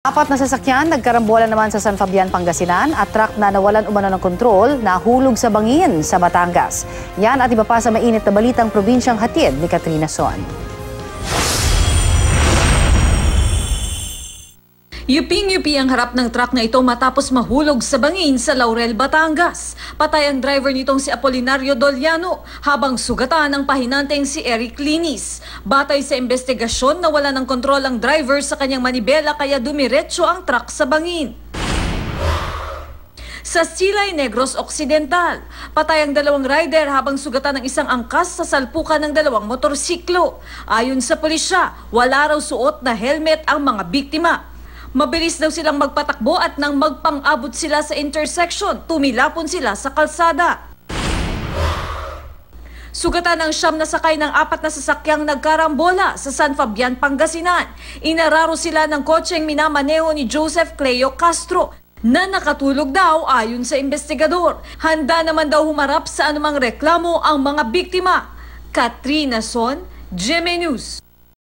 Apat na sasakyan nagkarambola naman sa San Fabian, Pangasinan at truck na nawalan umano ng kontrol nahulog sa bangin sa Batangas. Yan at iba pa sa mainit na balitang probinsyang hatid ni Katrina Son. Yuping-yupi ang harap ng truck na ito matapos mahulog sa bangin sa Laurel, Batangas. Patay ang driver nitong si Apolinario Doliano habang sugatan ang pahinanteng si Eric Linis. Batay sa investigasyon, nawala ng kontrol ang driver sa kanyang manibela kaya dumiretso ang truck sa bangin. Sa Silay, Negros Occidental, patay ang dalawang rider habang sugatan ng isang angkas sa salpukan ng dalawang motorsiklo. Ayon sa pulisya, wala raw suot na helmet ang mga biktima. Mabilis daw silang magpatakbo at nang magpang-abot sila sa intersection, tumilapon sila sa kalsada. Sugatan ng 9 na sakay ng 4 na sasakyang nagkarambola sa San Fabian, Pangasinan. Inararo sila ng kotseng minamaneho ni Joseph Cleo Castro na nakatulog daw ayon sa investigador. Handa naman daw humarap sa anumang reklamo ang mga biktima. Katrina Son, GMA News.